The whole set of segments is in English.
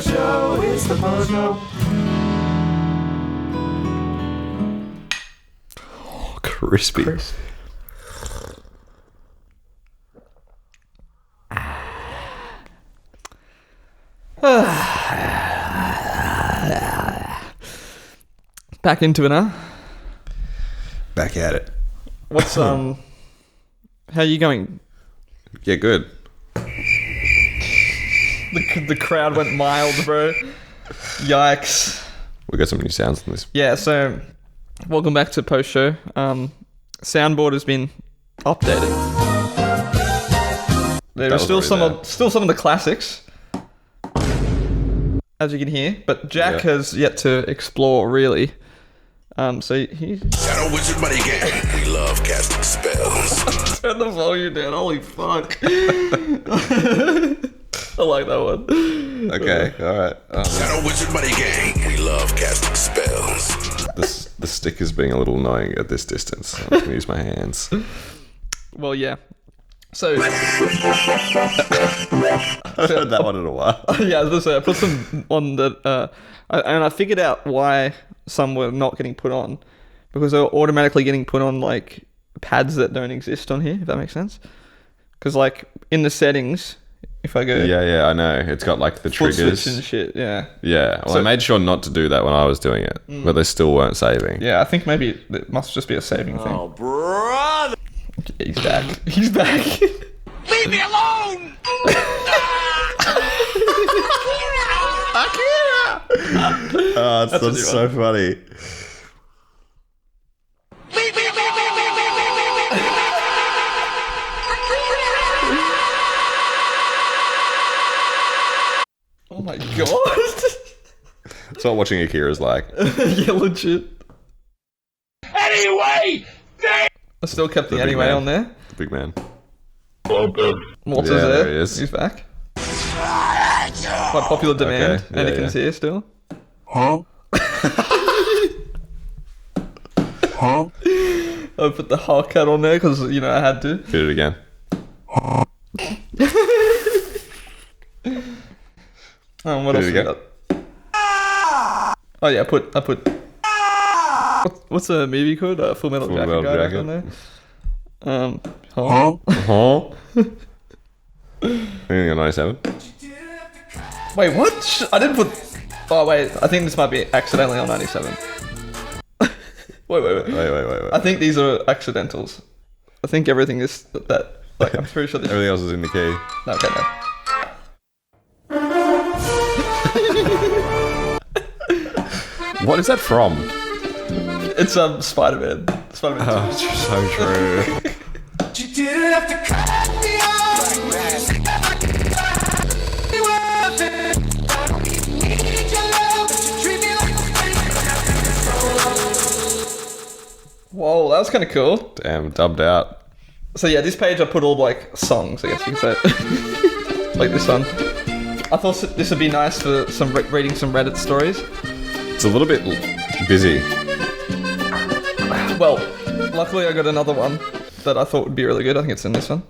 Show. It's the Po Show. Oh, crispy. Back into it, huh? Back at it. What's how are you going? Yeah, good. The crowd went mild, bro. Yikes. We got some new sounds in this. Yeah, so welcome back to Post Show. Soundboard has been updated. There are still some of the classics, as you can hear, but Jack has yet to explore really. So he's Shadow Wizard Money Gang. We love casting spells. turn the volume down. Holy fuck! I like that one. Okay, alright. Shadow Wizard Money Gang. We love casting spells. The stick is being a little annoying at this distance. I'm just going to use my hands. Well, yeah. So I haven't heard that one in a while. yeah, I was gonna say I put some on that, and I figured out why some were not getting put on, because they were automatically getting put on like pads that don't exist on here. If that makes sense, because like in the settings, if I go Yeah, I know. It's got like the foot triggers. switch and shit, yeah. Yeah, well, I made sure not to do that when I was doing it, but they still weren't saving. Yeah, I think maybe it must just be a saving thing. Oh, brother. He's back. He's back. Leave me alone! Oh, that's so funny. Oh my god. That's what watching Akira's like. Yeah, legit. Anyway! I still kept the big anyway man. on there. The big man. Walter's Yeah, there. there he is. He's back. Quite popular demand. Okay, yeah, Anakin's here still. Huh? Huh? I put the Hulk hat on there because, you know, I had to. Did it again. What Did else it we again. got? Oh yeah, I put. What's the movie called? Full Metal Jacket Metal guy back Jacket. on there. Huh? Huh? Anything on 97? Wait, what? I didn't put. Oh wait, I think this might be accidentally on 97. Wait. Wait. I think these are accidentals. I think everything is that. Like, I'm pretty sure this. Everything else is in the key. No, okay, no. What is that from? It's Spider-Man. Spider-Man. Oh, it's so true. You didn't have to cut me off. Whoa, that was kind of cool. Damn, dubbed out. So yeah, this page I put all like songs, I guess you could say. Like this one. I thought this would be nice for some reading some Reddit stories. It's a little bit busy. Well, luckily I got another one that I thought would be really good. I think it's in this one.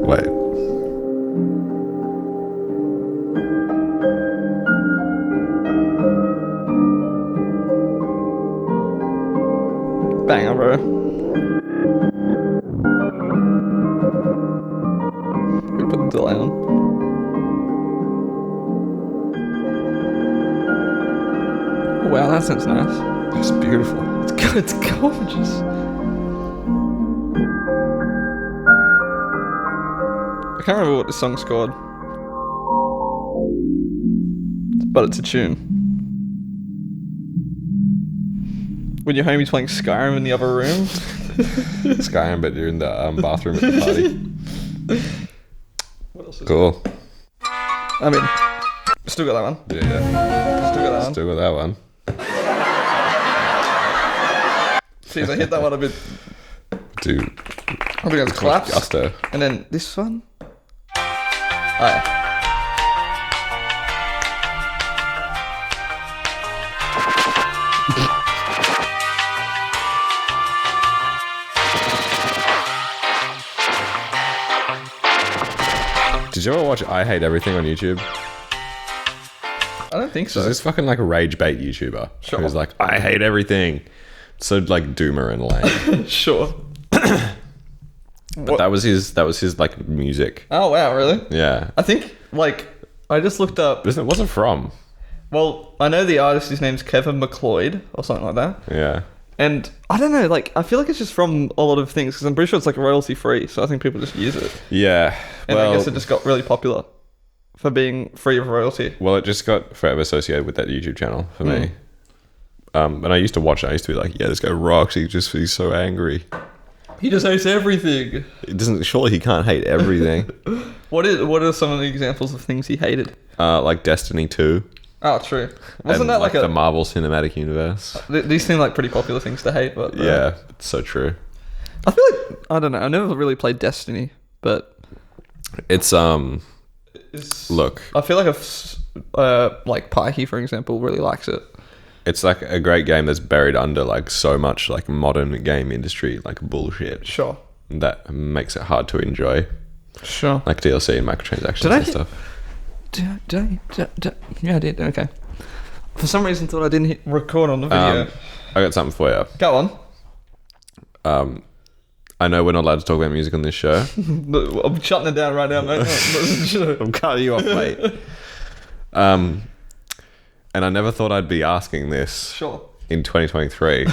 Wait. Banger, bro. We put the delay on. Oh, wow, that sounds nice. It's beautiful. It's gorgeous. I can't remember what the song's called, but it's a tune. When your homie's playing Skyrim in the other room. Skyrim, but you're in the bathroom at the party. What else is Cool. I mean, still got that one. Yeah. Still got that one. Still got that one. Jeez, I hit that one a bit. Dude. I think it's collapse. Gusto. And then this one. Oh, yeah. Did you ever watch I Hate Everything on YouTube? I don't think so. There's this fucking like rage bait YouTuber Sure. who's like, I hate everything. So like doomer and lame. Sure. But that was his like music. Oh wow, really? Yeah. I think like I just looked up. What's it from? Well, I know the artist. His name's Kevin McLeod or something like that. Yeah. And I don't know. Like I feel like it's just from a lot of things because I'm pretty sure it's like royalty free. So I think people just use it. Yeah. And I guess it just got really popular for being free of royalty. Well, it just got forever associated with that YouTube channel for me. And I used to watch it. I used to be like, yeah, this guy rocks. He's so angry. He just hates everything. It doesn't. Surely he can't hate everything. What are some of the examples of things he hated? Like Destiny 2. Oh, true. Wasn't and that like the Marvel Cinematic Universe? These seem like pretty popular things to hate, but Yeah, it's so true. I feel like I don't know. I never really played Destiny, but It's look, I feel like like Pikey, for example, really likes it. it's like a great game that's buried under like so much like modern game industry like bullshit. Sure. That makes it hard to enjoy, Sure. like DLC and microtransactions Did I and hit- stuff. Yeah, I did. Okay. For some reason, thought I didn't hit record on the video. I got something for you. Go on. I know we're not allowed to talk about music on this show. I'm shutting it down right now, mate. I'm cutting you off, mate. And I never thought I'd be asking this Sure. in 2023.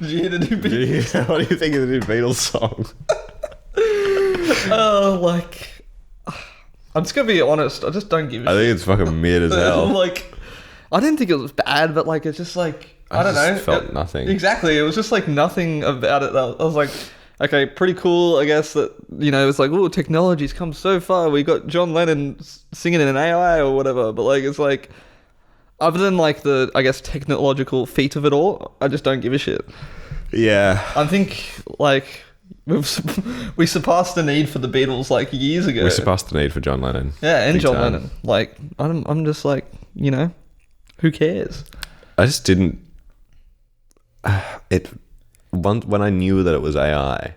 Did you hear the new beat? Yeah, what do you think of the new Beatles song? Like, I'm just gonna be honest. I just don't give a I shit. think it's fucking weird as hell. Like, I didn't think it was bad, but like, it's just like I don't know. just felt nothing. Exactly. It was just like nothing about it. I was like, okay, pretty cool. I guess that it's like, oh, technology's come so far. We got John Lennon singing in an AI or whatever. But like, it's like, other than like the technological feat of it all, I just don't give a shit. Yeah. I think like we surpassed the need for the Beatles like years ago. We surpassed the need for John Lennon. Yeah, and Big John time. Lennon. Like, I'm just like, who cares? I just didn't. When I knew that it was AI,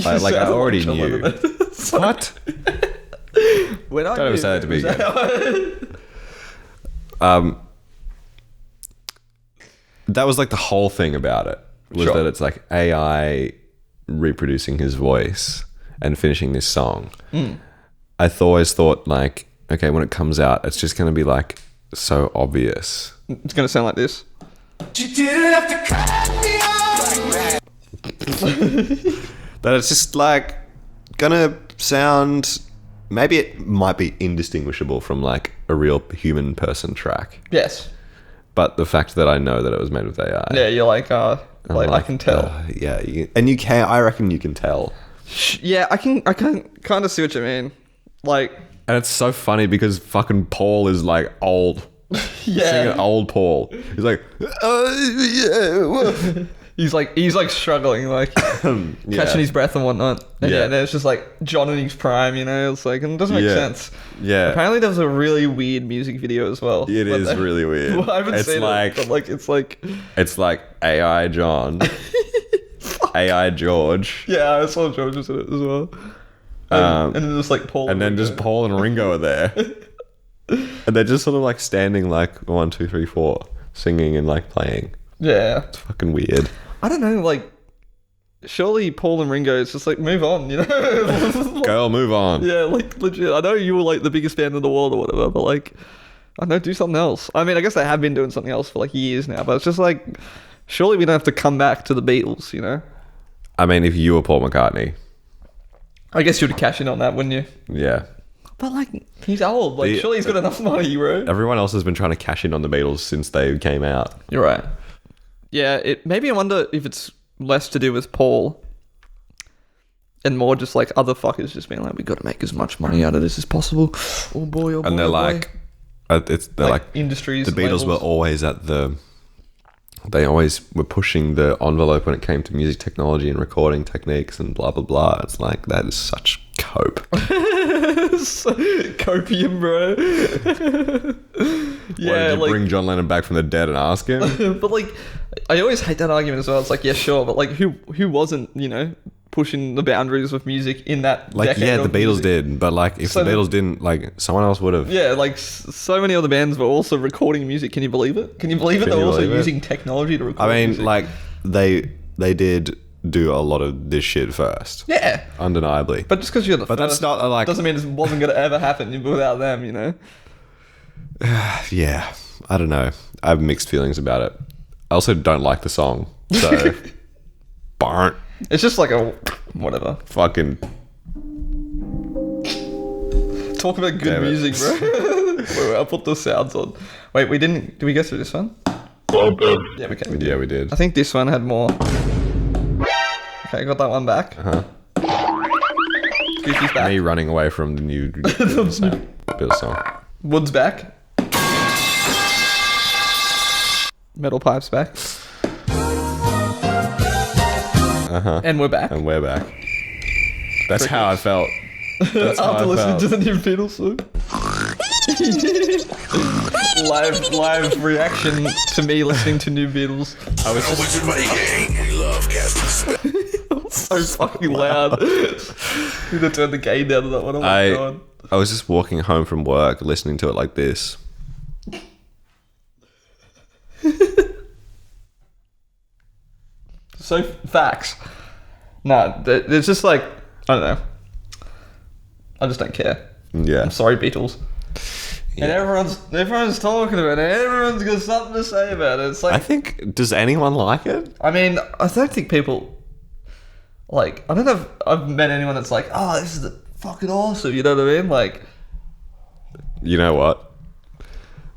I already knew. What? When I Don't ever knew say that to me it was again. That was like the whole thing about it was Sure. that it's like AI reproducing his voice and finishing this song. I always thought like, okay, when it comes out, it's just going to be like so obvious. It's gonna sound like this. You didn't have to cut me off. That it's just like gonna sound, maybe it might be indistinguishable from like a real human person track, Yes. but the fact that I know that it was made with AI, Yeah, you're like, I'm I can tell. yeah, and you can. I reckon you can tell, Yeah, I can kind of see what you mean. Like, and it's so funny because fucking Paul is like old, yeah, singing old Paul. He's like, yeah. he's like struggling, like catching his breath and whatnot. And Yeah. and it's just like John in his prime, It's like, and it doesn't make Yeah. sense. Yeah. Apparently, there was a really weird music video as well. It But is they- really weird. Well, I haven't It's seen like- it, but like, it's like, It's like AI John, AI George, yeah, I saw George's in it as well. And then just like Paul, and then just Paul and Ringo are there. And they're just sort of like standing like 1, 2, 3, 4, singing and like playing. yeah. It's fucking weird. I don't know, like, surely Paul and Ringo is just like, move on, Girl, move on. Yeah, like, legit. I know you were like the biggest band in the world or whatever, but like, I don't know, do something else. I mean, I guess they have been doing something else for like years now, but it's just like, surely we don't have to come back to the Beatles, I mean, if you were Paul McCartney, I guess you'd cash in on that, wouldn't you? yeah. But like, he's old. Like, surely he's got enough money, bro. Everyone else has been trying to cash in on the Beatles since they came out. You're right. Yeah, maybe I wonder if it's less to do with Paul and more just like other fuckers just being like, we got to make as much money out of this as possible. Oh boy, oh boy. And they're oh boy. like, they're like, industries. the Beatles were always they always were pushing the envelope when it came to music technology and recording techniques and blah, blah, blah. It's like, that is such cope. Copium, bro. Why did you bring John Lennon back from the dead and ask him? But like, I always hate that argument as well. It's like, yeah, sure, but like, who wasn't, pushing the boundaries of music in that Like, decade yeah, the of Beatles music. did, but like, if So the Beatles didn't, like, someone else would have. Yeah, like so many other bands were also recording music. Can you believe it? Can you believe it? Can They're you also believe it? using technology to record I mean, music. like, they did do a lot of this shit first. Yeah. Undeniably. But just because you're the But first that's not, like- doesn't mean it wasn't going to ever happen without them, you know? Yeah, I don't know. I have mixed feelings about it. I also don't like the song. So, barn. It's just like a whatever. Fucking. Talk about good Damn it. music, bro. Wait, I'll put the sounds on. Wait, we didn't. Did we get through this one? Yeah, we can. Yeah, we did. I think this one had more. Okay, got that one back. Goofy's back. Me running away from the new Beatles song. Wood's back. Metal Pipe's back. And we're back. And we're back. That's how I felt. That's how After I listening felt. to the new Beatles song. live reaction to me listening to new Beatles. I was just, Wizard Money Gang. We love casting spells. So fucking loud. Need to turn the gain down to that one. Oh my god. I was just walking home from work listening to it like this. So facts. Nah, there's just like I don't know. I just don't care. Yeah. I'm sorry, Beatles. And everyone's talking about it. Everyone's got something to say about it. It's I like think, does anyone like it? I mean, I don't think people like. I don't know if I've met anyone that's like, oh, this is the fucking awesome. You know what I mean? Like, You know what?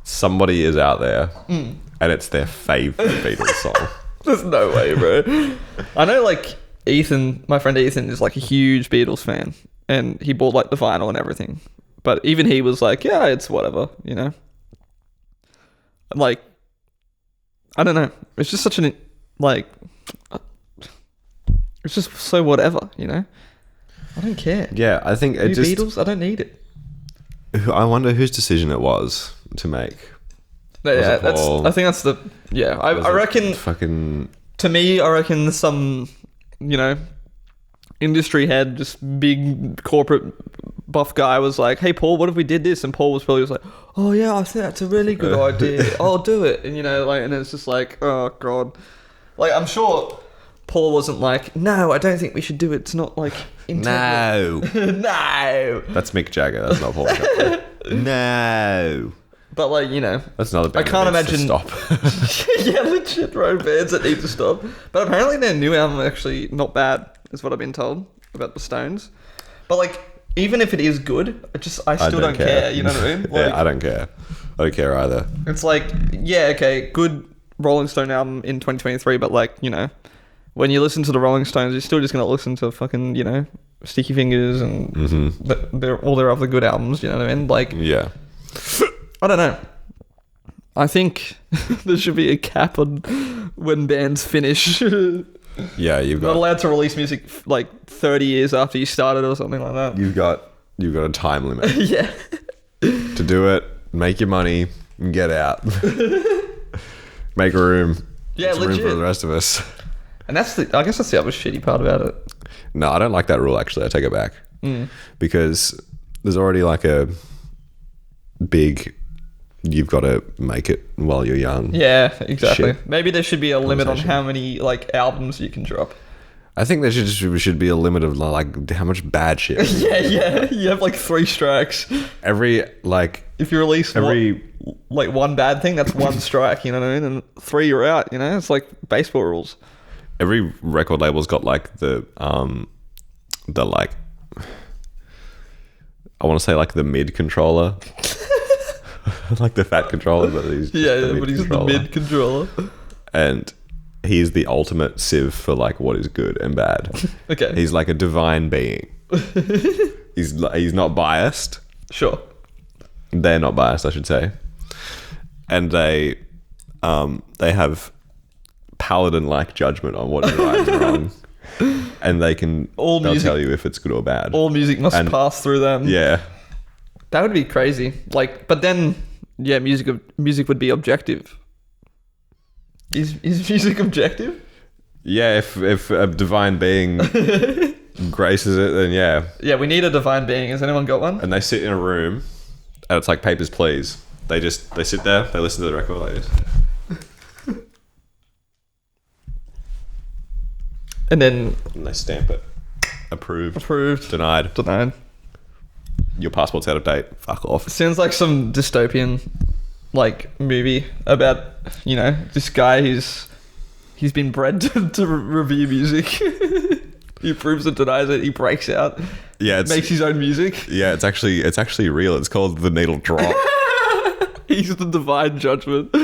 Somebody is out there and it's their favorite Beatles song. there's no way, bro. I know, like Ethan, my friend Ethan, is like a huge Beatles fan, and he bought like the vinyl and everything. But even he was like, yeah, it's whatever, you know. Like, I don't know. It's just such an like. It's just so whatever, you know. I don't care. Yeah, I think it New just... Beatles, I don't need it. I wonder whose decision it was to make. But yeah, it Paul? I think that's the I Was it reckon fucking... to me, I reckon some, you know, industry head, just big corporate buff guy was like, hey Paul, what if we did this? And Paul was probably just like, oh yeah, I think that's a really good idea. I'll do it. And you know, like, and it's just like, oh god. Like, I'm sure Paul wasn't like, no, I don't think we should do it. It's not like No. no. That's Mick Jagger. That's not Paul McCartney. No. But like, you know, That's another band I can't that needs to imagine- stop. yeah, legit road bands that need to stop. But apparently their new album actually not bad, is what I've been told about the Stones. But like, even if it is good, I still don't care. You know what I mean? Like, Yeah, I don't care. I don't care either. it's like, yeah, okay, good Rolling Stone album in 2023, but like, you know, when you listen to the Rolling Stones, you're still just gonna listen to fucking, you know, Sticky Fingers and all their other good albums. You know what I mean? Like, Yeah. I don't know. I think there should be a cap on when bands finish. Yeah, you've Not got allowed to release music like 30 years after you started or something like that. you've got a time limit Yeah. to do it. Make your money and get out. Make room. Yeah, Make some room legit. for the rest of us. And I guess that's the other shitty part about it. No, I don't like that rule. Actually, I take it back because there's already like a big. You've got to make it while you're young. Yeah, exactly. Shit. Maybe there should be a limit on Conversation. how many like albums you can drop. I think there should be a limit of like how much bad shit. Yeah. You have like 3 strikes. Every like If you release one bad thing, that's 1 strike, you know what I mean? And 3 you're out, you know? It's like baseball rules. every record label's got like the like I want to say like the mid controller. Like the fat controller, but he's But he's the mid controller. And he's the ultimate sieve for like what is good and bad. Okay. He's like a divine being. He's not biased. Sure. They're not biased, I should say. And they have paladin-like judgment on what is right and wrong. And they'll tell you if it's good or bad. All music must pass through them. Yeah. That would be crazy. Like, but then, yeah, music would be objective. Is music objective? Yeah, if a divine being graces it, then yeah. Yeah, we need a divine being. Has anyone got one? And they sit in a room, and it's like Papers, Please. They sit there, they listen to the record like this. And then And they stamp it. Approved. approved. Denied. Denied. Your passport's out of date. Fuck off. Sounds like some dystopian like movie about, you know, this guy he's been bred to review music. He approves and denies it. He breaks out. Yeah, Makes his own music. yeah, it's actually real. It's called The Needle Drop. He's the divine judgment.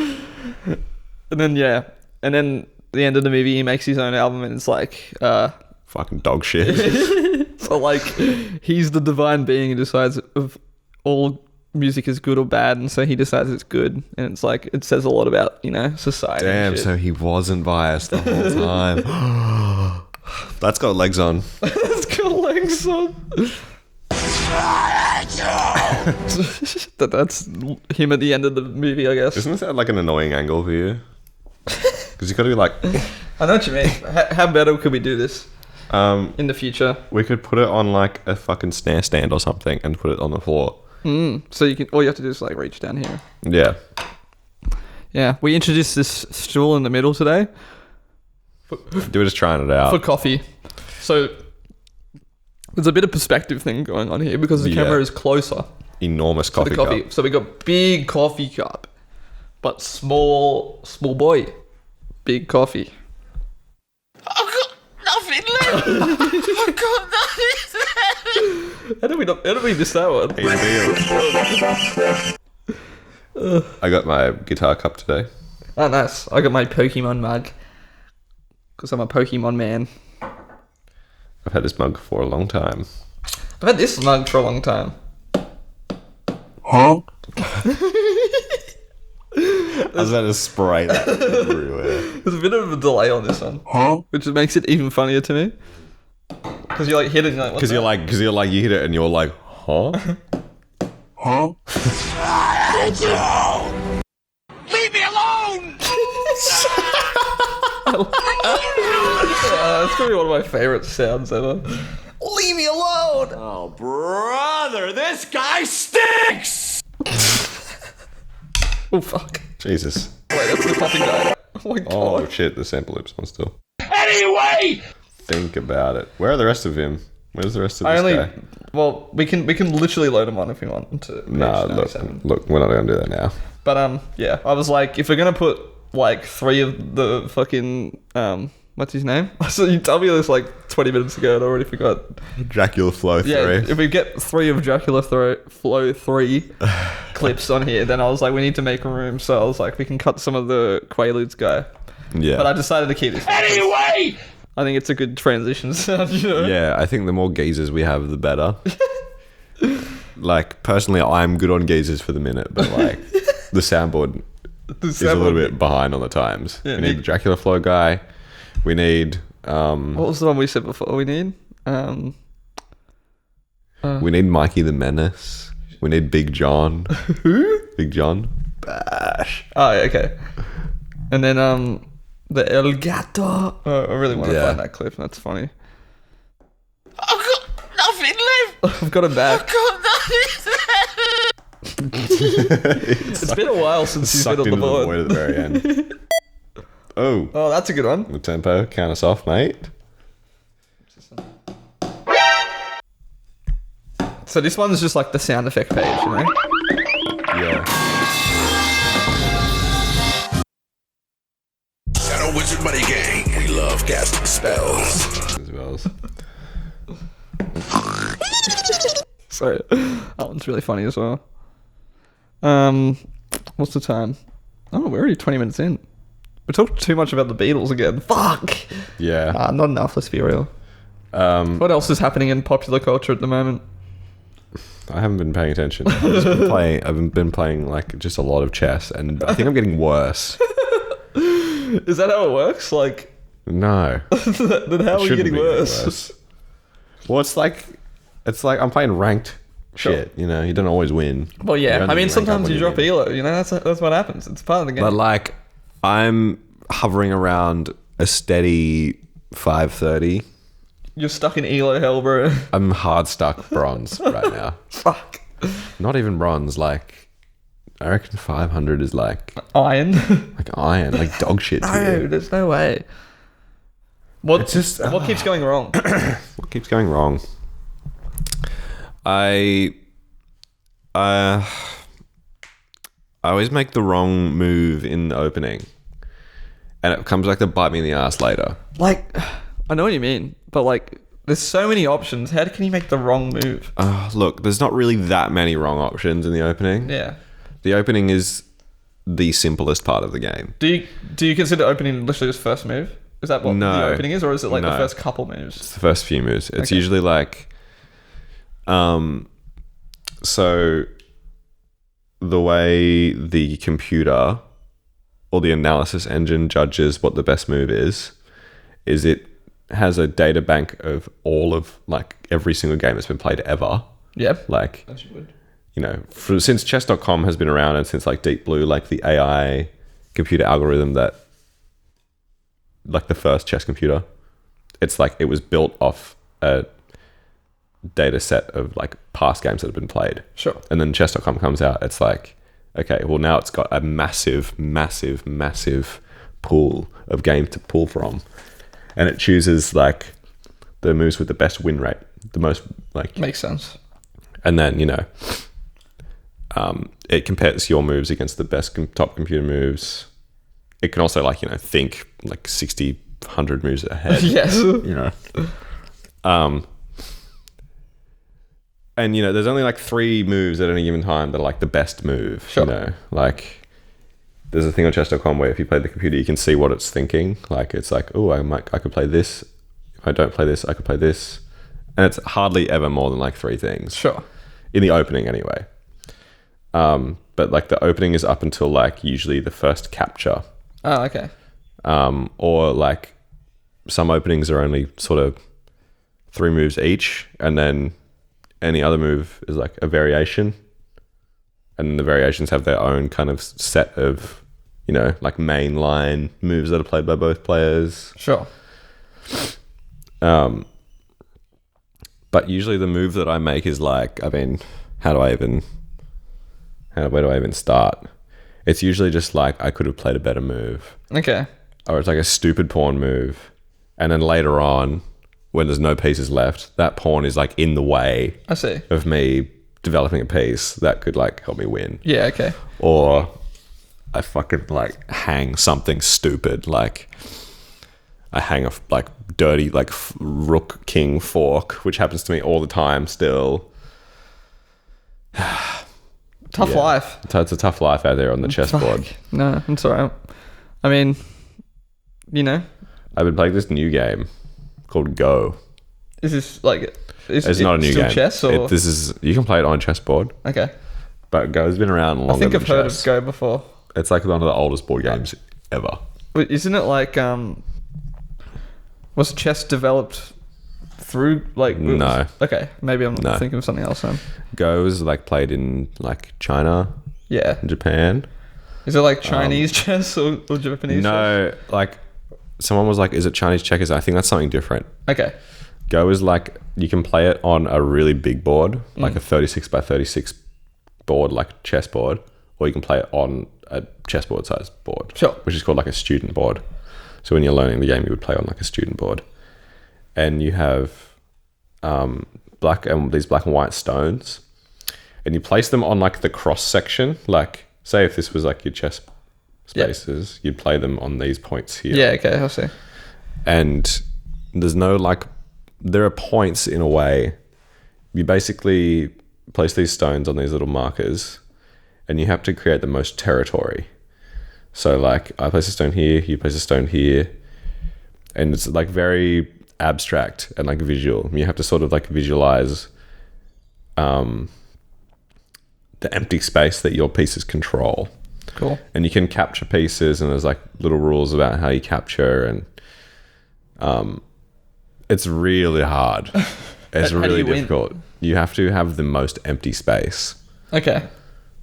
And then the end of the movie, he makes his own album, and it's like, Fucking dog shit. so like, he's the divine being who decides if all music is good or bad, and so he decides it's good, and it's like, it says a lot about, you know, society. Damn, and shit. so he wasn't biased the whole time. That's got legs on. It's got legs on. That's him at the end of the movie, I guess. Isn't that like an annoying angle for you? Because you got to be like, I know what you mean. How better could we do this in the future? we could put it on like a fucking snare stand or something and put it on the floor. So you can, all you have to do is like reach down here. Yeah. Yeah, we introduced this stool in the middle today They were just trying it out. for coffee. So there's a bit of perspective thing going on here because the Yeah. camera is closer Enormous to the coffee coffee. cup. So we got big coffee cup, but small boy, big coffee. I've got nothing left. I've got nothing left. How did we miss that one? I got my guitar cup today. Oh, nice. I got my Pokemon mug because I'm a Pokemon man. I've had this mug for a long time. I've had this mug for a long time. Huh? I was about to spray that everywhere. There's a bit of a delay on this one, which makes it even funnier to me. Because you like hit it and you're like, Because you're like, you hit it and you're like, huh? Leave me alone. It's probably one of my favourite sounds ever. Leave me alone. Oh, brother, this guy stinks. Oh, fuck. Jesus. Wait, that's the coffee guy. Oh my god. Oh shit, the sample loop's on still. Anyway. Think about it. Where are the rest of him? Where's the rest of this guy? Well, we can literally load him on if we want to. Nah, look, we're not gonna do that now. But yeah, I was like, if we're gonna put like 3 of the fucking what's his name? So you told me this like 20 minutes ago, and I already forgot. Dracula Flow 3. Yeah, if we get 3 of Dracula Flow 3 clips on here, then I was like, we need to make room. So I was like, we can cut some of the Quaaludes guy. Yeah. But I decided to keep this. Anyway. I think it's a good transition sound, you know? Yeah, I think the more geezers we have, the better. Like, personally, I'm good on geezers for the minute, but like, the soundboard is a little bit behind on the times. Yeah, we need the Dracula Flow guy. We need What was the one we said before we need? we need Mikey the Menace. We need Big John. Who? Big John. Bash. Oh, yeah, okay. And then the El Gato. Oh, I really want to Yeah. find that clip. That's funny. I've got nothing left. I've got him back. I've got nothing left. It's been a while since he's been Sucked on the into the board. void at the very end. Oh, Oh, that's a good one. the tempo. Count us off, mate. So this one's just like the sound effect page, you know? Yeah. Shadow Wizard Money Gang. We love casting spells. As well as. So that one's really funny as well. What's the time? Oh, we're already 20 minutes in. We talked too much about the Beatles again. Fuck. Yeah. Not enough. Let's be real. What else is happening in popular culture at the moment? I haven't been paying attention. I've been playing like just a lot of chess, and I think I'm getting worse. Is that how it works? Like, No. then how are you Shouldn't getting be worse? Well, it's like I'm playing ranked shit. You know, you don't always win. Well, You yeah. only I mean, rank up sometimes when you drop win. elo. You know, that's what happens. It's part of the game. But like, I'm hovering around a steady 530. You're stuck in Elo hell, bro. I'm hard stuck bronze right now. Fuck. Not even bronze. Like, I reckon 500 is like Iron. iron, like dog shit. To No, you. there's no way. What It's just what keeps going wrong? What keeps going wrong? I always make the wrong move in the opening, and it comes back to bite me in the ass later. Like, I know what you mean, but like, there's so many options. How can you make the wrong move? Look, there's not really that many wrong options in the opening. Yeah. The opening is the simplest part of the game. Do you consider opening literally just first move? Is that what No. the opening is, or is it like the No. first couple moves? It's the first few moves. It's Okay. usually like, so the way the computer or the analysis engine judges what the best move is it has a data bank of all of like every single game that's been played ever. Yep. Like, As you would. you know, since chess.com has been around and since like Deep Blue, like the AI computer algorithm that, like the first chess computer, it's like it was built off a data set of like past games that have been played. Sure. And then chess.com comes out, it's like, okay, well now it's got a massive, massive, massive pool of games to pull from. And it chooses like the moves with the best win rate, the most like, Makes sense. and then, you know, it compares your moves against the best top computer moves. It can also like, you know, think like 60, 100 moves ahead. Yes. You know. And, you know, there's only like 3 moves at any given time that are like the best move. Sure. You know, like there's a thing on chess.com where if you play the computer, you can see what it's thinking. Like it's like, oh, I could play this. If I don't play this, I could play this. And it's hardly ever more than like 3 things. Sure. In the opening anyway. But like the opening is up until like usually the first capture. Oh, okay. Or like some openings are only sort of 3 moves each, and then any other move is like a variation, and the variations have their own kind of set of, you know, like main line moves that are played by both players. Sure. But usually the move that I make is like, I mean, where do I even start? It's usually just like, I could have played a better move. Okay. Or it's like a stupid pawn move. And then later on, when there's no pieces left, that pawn is like in the way I see. of me developing a piece that could like help me win. Yeah, okay. Or I fucking like hang something stupid, like I hang a like dirty like rook king fork, which happens to me all the time still. Tough Yeah. life. So it's a tough life out there on the chessboard. Fuck. No, I'm sorry. I mean, you know, I've been playing this new game called Go. is this like... It's not a new still game. chess or... You can play it on a chessboard, Okay. but Go's been around longer I think than I've heard chess. of Go before. It's like one of the oldest board games ever. Wait, isn't it like... was chess developed through like... No. Okay, maybe I'm No. thinking of something else then. Go is like played in like China Yeah. and Japan. Is it like Chinese chess or Japanese chess? No, like someone was like, "Is it Chinese checkers?" I think that's something different. Okay. Go is like you can play it on a really big board, like a 36 by 36 board, like chessboard, or you can play it on a chessboard sized board, Sure. which is called like a student board. So when you're learning the game, you would play on like a student board, and you have these black and white stones, and you place them on like the cross section. Like, say if this was like your chess spaces, you'd play them on these points here. Yeah, okay, I see. And there's no like, there are points in a way. You basically place these stones on these little markers, and you have to create the most territory. So like, I place a stone here, you place a stone here, and it's like very abstract and like visual. You have to sort of like visualize the empty space that your pieces control. Cool. And you can capture pieces, and there's like little rules about how you capture, and it's really hard. It's How do really you win? difficult. You have to have the most empty space. Okay.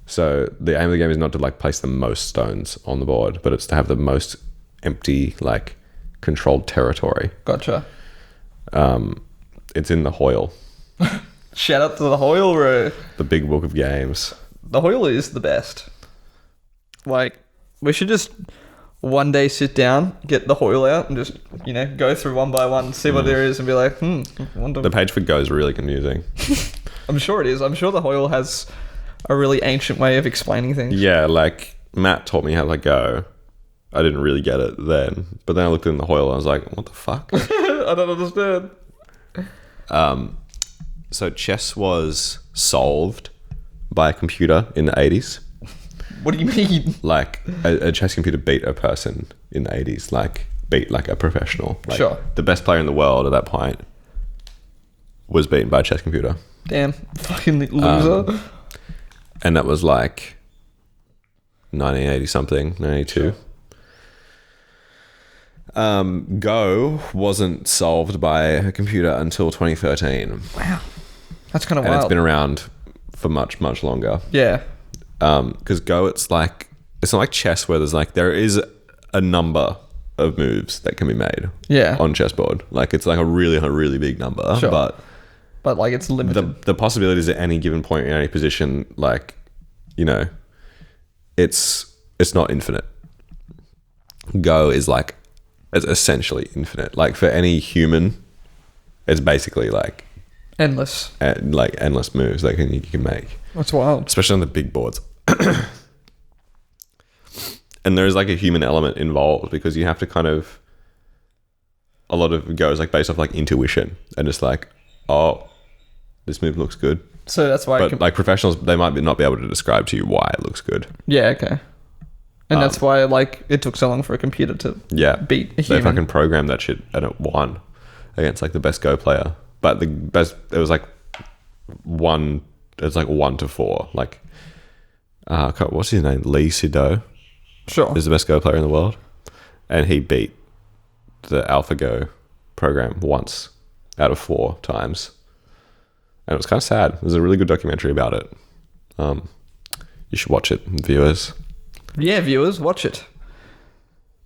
So the aim of the game is not to like place the most stones on the board, but it's to have the most empty like controlled territory. Gotcha. It's in the Hoyle, Shout out to the Hoyle, bro. the big book of games. The Hoyle is the best. Like, we should just one day sit down, get the Hoyle out, and just, go through one by one, see what there is, and be like, wonder. The page for Go is really confusing. I'm sure it is. I'm sure the Hoyle has a really ancient way of explaining things. Yeah, like Matt taught me how to Go. I didn't really get it then, but then I looked in the Hoyle and I was like, what the fuck? I don't understand. So chess was solved by a computer in the 80s. What do you mean? Like a chess computer beat a person in the 80s, like beat like a professional. Like, Sure. The best player in the world at that point was beaten by a chess computer. Damn, fucking loser. And that was like 1980 something, 1982. Go wasn't solved by a computer until 2013. Wow. That's kind of And wild. it's been around for much, much longer. Yeah. Because Go, it's not like chess where there is a number of moves that can be made on chessboard. Like it's like a really big number. Sure. But like it's limited. the possibilities at any given point in any position, it's not infinite. Go is it's essentially infinite. Like for any human, it's basically like Endless. Endless moves that you can make. That's wild. Especially on the big boards. And there's like a human element involved because you have to a lot of Go is based off intuition and just this move looks good. So that's why. But professionals, they might not be able to describe to you why it looks good. Yeah. Okay. And that's why it took so long for a computer to beat a They human. fucking programmed that shit and it won against the best Go player. But the best, it was 1 to 4. What's his name? Lee Sedol Sure. is the best Go player in the world, and he beat the AlphaGo program once out of 4 times, and it was kind of sad. There's a really good documentary about it. You should watch it, viewers. Yeah, viewers, watch it.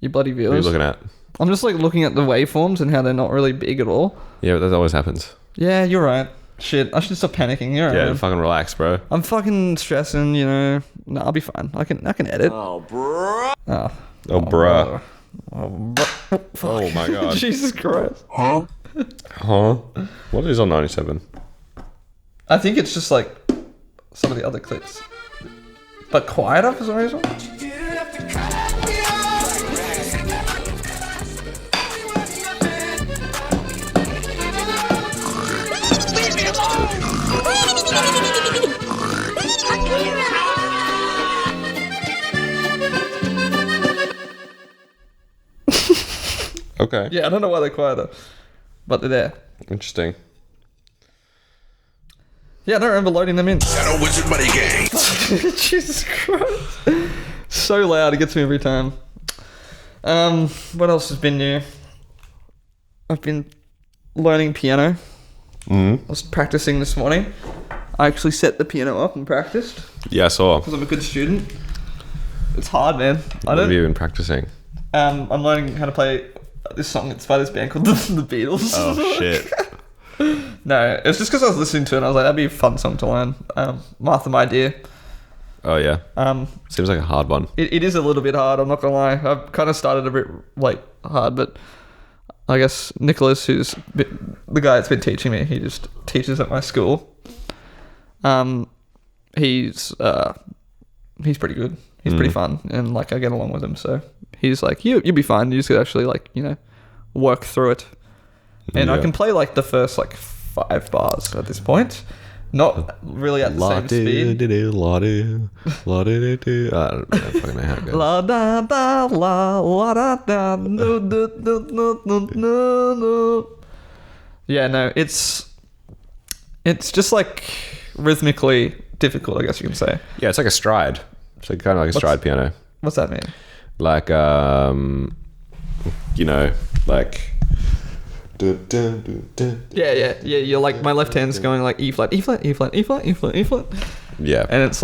You bloody What are you viewers. looking at? I'm just looking at the waveforms and how they're not really big at all. Yeah, but that always happens. Yeah, you're right. Shit, I should stop panicking. You're right. Yeah, fucking relax, bro. I'm fucking stressing, No, I'll be fine. I can edit. Oh, bro. Oh, Oh, bruh. fuck. Oh my god. Jesus Christ. Huh? What is on 97? I think it's just some of the other clips. But quieter for some reason. Okay. Yeah, I don't know why they're quieter. But they're there. Interesting. Yeah, I don't remember loading them in. Shadow Wizard Money Gang. Jesus Christ. So loud, it gets me every time. What else has been new? I've been learning piano. I was practicing this morning. I actually set the piano up and practiced Yeah, I saw. because I'm a good student. It's hard, man. What have you been practicing? I'm learning how to play this song. It's by this band called the Beatles. Oh, shit. No, it's just because I was listening to it and I was like, that'd be a fun song to learn. Martha, My Dear. Oh, yeah. Seems like a hard one. It is a little bit hard, I'm not gonna lie. I've kind of started a bit hard, but I guess Nicholas, who's the guy that's been teaching me, he just teaches at my school. He's pretty good. He's pretty fun, and I get along with him. So he's like, you'll be fine. You just could actually work through it. And I Yeah. can play the first 5 bars at this point. Not really at the same speed. I don't fucking know how it goes. La da da la la da da no no no no no no no. Yeah, no, it's just rhythmically difficult, I guess you can say. Yeah, it's like a stride. It's kind of like a stride piano. What's that mean? Like, Yeah. You're my left hand's going E flat, E flat, E flat, E flat, E flat, E flat, Yeah. and it's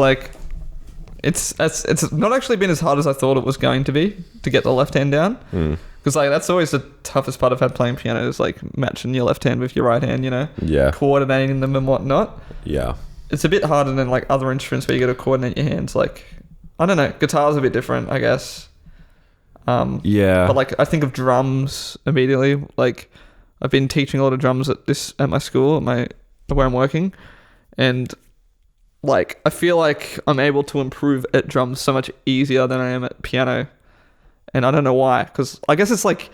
it's not actually been as hard as I thought it was going to be to get the left hand down. Because like that's always the toughest part I've had playing piano is like matching your left hand with your right hand, you know? Yeah. Coordinating them and whatnot. Yeah. It's a bit harder than like other instruments where you got to coordinate your hands. Like, I don't know, guitar's a bit different, I guess. Yeah. But like I think of drums immediately. Like I've been teaching a lot of drums at my school, where I'm working, and like I feel like I'm able to improve at drums so much easier than I am at piano. And I don't know why, because I guess it's like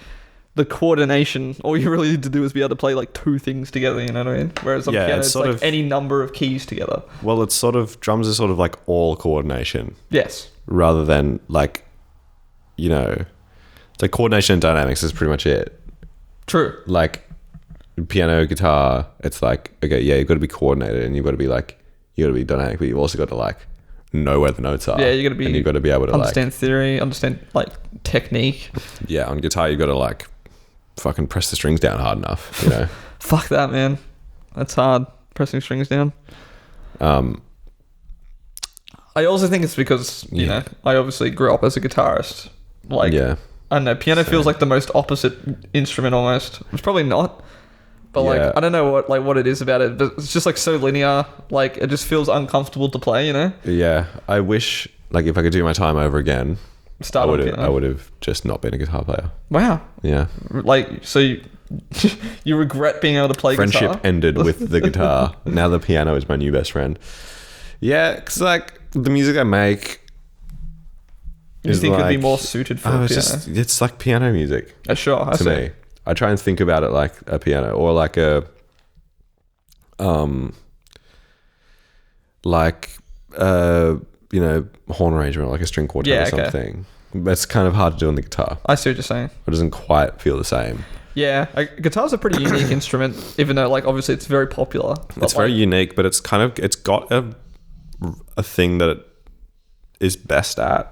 the coordination. All you really need to do is be able to play like two things together, you know what I mean? Whereas on piano, it's like any number of keys together. Well, it's sort of, drums are sort of like all coordination. Yes. Rather than like, you know, it's like coordination and dynamics is pretty much it. True. Like piano, guitar, it's like, okay, yeah, you've got to be coordinated and you've got to be like, you got to be dynamic, but you've also got to like know where the notes are. Yeah, you got to be. And you've got to be able to understand theory, understand like technique. Yeah, on guitar you've got to like fucking press the strings down hard enough, you know. Fuck that, man. That's hard, pressing strings down. I also think it's because you know I obviously grew up as a guitarist. Like, I don't know, piano feels like the most opposite instrument almost. It's probably not. But like I don't know what it is about it, but it's just like so linear. Like it just feels uncomfortable to play, you know? Yeah, I wish like if I could do my time over again, I would have just not been a guitar player. Wow. Yeah. Like so you regret being able to play Friendship guitar? ended with the guitar. Now the piano is my new best friend. Yeah, because like the music I make, you think it'd be more suited for piano? It's like piano music. Sure, I see. To me. I try and think about it like a piano or like a, you know, horn arrangement, like a string quartet or something. That's kind of hard to do on the guitar. I see what you're saying. It doesn't quite feel the same. Yeah, guitar's a pretty unique instrument, even though like obviously it's very popular. It's very unique, but it's got a thing that it is best at.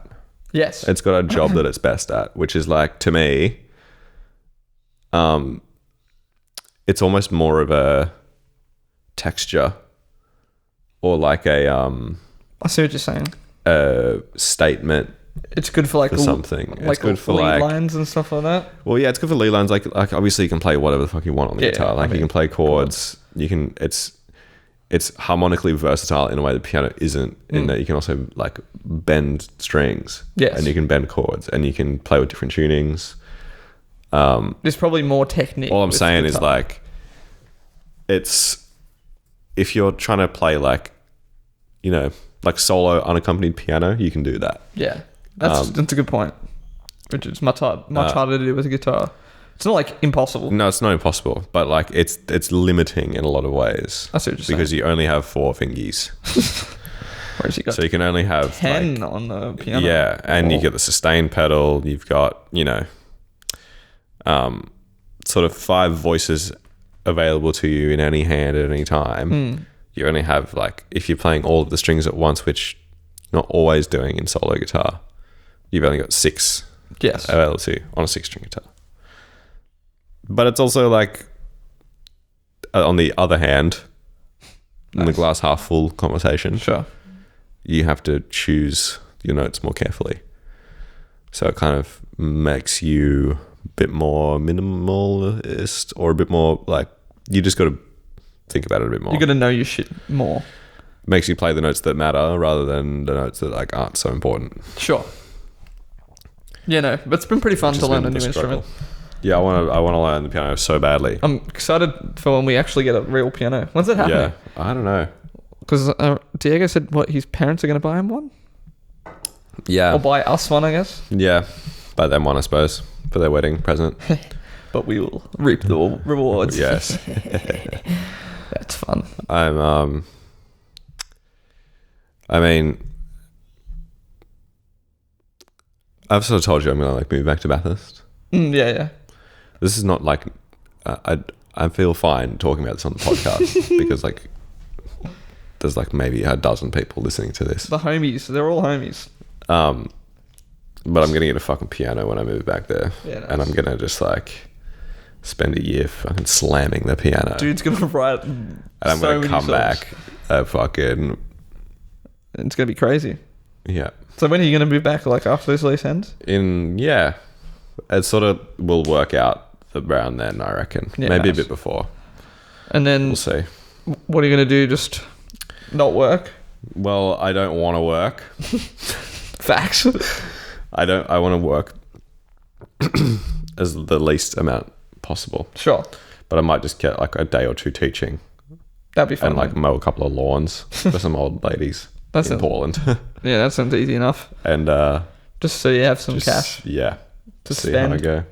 Yes. It's got a job that it's best at, which is like, to me, it's almost more of a texture or like a I see what you're saying. A statement. It's good for like something. Like it's good for lead like lines and stuff like that. Well, yeah, it's good for lead lines. Like obviously you can play whatever the fuck you want on the guitar. Like you can play chords. You can. It's harmonically versatile in a way the piano isn't. In that you can also like bend strings. Yes. And you can bend chords and you can play with different tunings. There's probably more technique. All I'm saying is like, it's if you're trying to play like, you know, like solo unaccompanied piano, you can do that. Yeah, that's a good point. Which is much harder to do with a guitar. It's not like impossible. No, it's not impossible, but like it's limiting in a lot of ways. I see what you're saying. Because you only have 4 fingies. Whereas you got so you can only have 10 on the piano. Yeah, and you get the sustain pedal. You've got, you know, sort of 5 voices available to you in any hand at any time. You only have like, if you're playing all of the strings at once, which you're not always doing in solo guitar, you've only got 6 available to you on a 6-string guitar. But it's also like, on the other hand, in the glass half full conversation, you have to choose your notes more carefully. So it kind of makes you a bit more minimalist, or a bit more like, you just got to think about it a bit more. You got to know your shit more. Makes you play the notes that matter rather than the notes that like aren't so important. Sure. Yeah, no, but it's been pretty fun to learn a new instrument. Yeah, I want to learn the piano so badly. I'm excited for when we actually get a real piano. When's it happening? Yeah, I don't know. Because Diego said his parents are going to buy him one? Yeah. Or buy us one, I guess. Yeah, buy them one, I suppose, for their wedding present. But we will reap the rewards. Yes. That's fun. I mean, I've sort of told you I'm going to like move back to Bathurst. Yeah. This is not like, I feel fine talking about this on the podcast because like, there's like maybe a dozen people listening to this. The homies, they're all homies. But I'm going to get a fucking piano when I move back there. Yeah, nice. And I'm going to just like spend a year fucking slamming the piano. Dude's going to write and I'm going to come back fucking... It's going to be crazy. Yeah. So when are you going to be back? Like after this lease ends? It sort of will work out around then, I reckon. Yeah, Maybe nice. a bit before. And then We'll see. what are you going to do? Just not work? Well, I don't want to work. Facts. I want to work as the least amount possible. Sure. But I might just get like a day or two teaching That'd be fun. and like mow a couple of lawns for some old ladies That's in it. Portland. Yeah, that sounds easy enough. And Just so you have some just, cash. yeah, to see how I spend. go.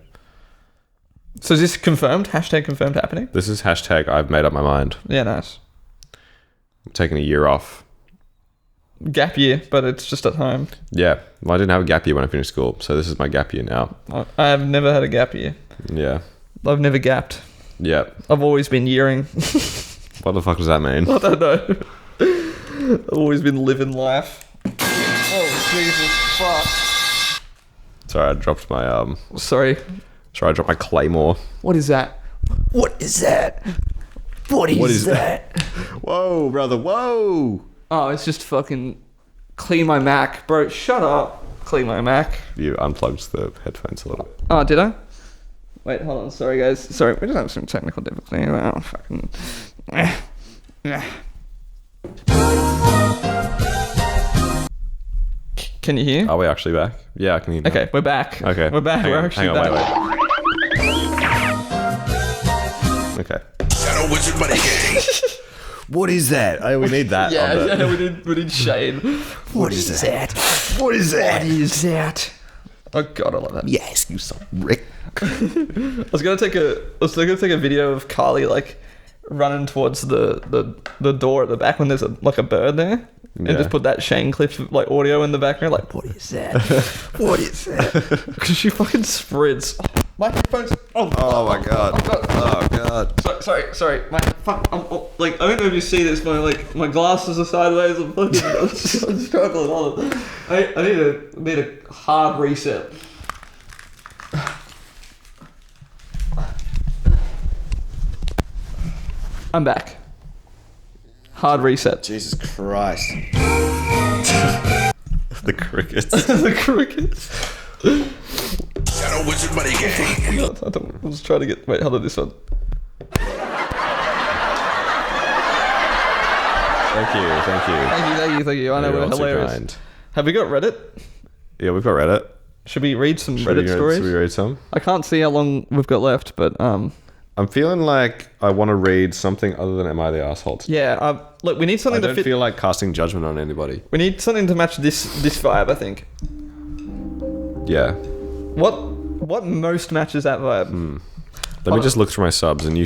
So is this confirmed? Hashtag confirmed happening? This is hashtag I've made up my mind. Yeah, nice. I'm taking a year off. Gap year, but it's just at home. Yeah, well, I didn't have a gap year when I finished school, so this is my gap year now. I have never had a gap year. Yeah, I've never gapped. yeah. I've always been yearing. What the fuck does that mean? I don't know. I've always been living life. Oh, Jesus, fuck. Sorry, I dropped my Sorry. Sorry, I dropped my claymore. What is that? What is that? What is that? Whoa, brother, whoa! Oh, it's just fucking clean my Mac. Bro, shut up. Clean my Mac. You unplugged the headphones a little bit. Oh, did I? Wait, hold on. Sorry, guys. Sorry, we just have some technical difficulty. Oh, fucking... Can you hear? Are we actually back? Yeah, I can hear you now. Okay, we're back. Okay. We're back. Hang We're on, actually hang on, back. wait. Okay. Shadow Wizard Money Gang. What is that? We need that. Yeah, we did Shane. What is that? What is that? What is that? Oh god, I love that. Yes, you son of Rick. I was gonna take a video of Carly like running towards the door at the back when there's a bird there, and Yeah. just put that Shane clip like audio in the background, like What is that? What is that? because she fucking sprints. My headphones. Oh my god. Oh god. Sorry. My fuck. I don't know if you see this. My glasses are sideways. I'm struggling on it. I need a hard reset. I'm back. Hard reset. Jesus Christ. The crickets. The crickets. Shadow Wizard Money Gang. I was trying to get. Wait, hold on. This one. Thank you. I know You're we're all too hilarious. kind. Have we got Reddit? Yeah, we've got Reddit. Should we read some Reddit stories? Should we read some? I can't see how long we've got left, but I'm feeling like I want to read something other than Am I the Asshole? yeah. Look, we need I something to don't fit. feel like casting judgment on anybody. We need something to match this vibe. I think. Yeah. What most matches that vibe? Let me just look through my subs and you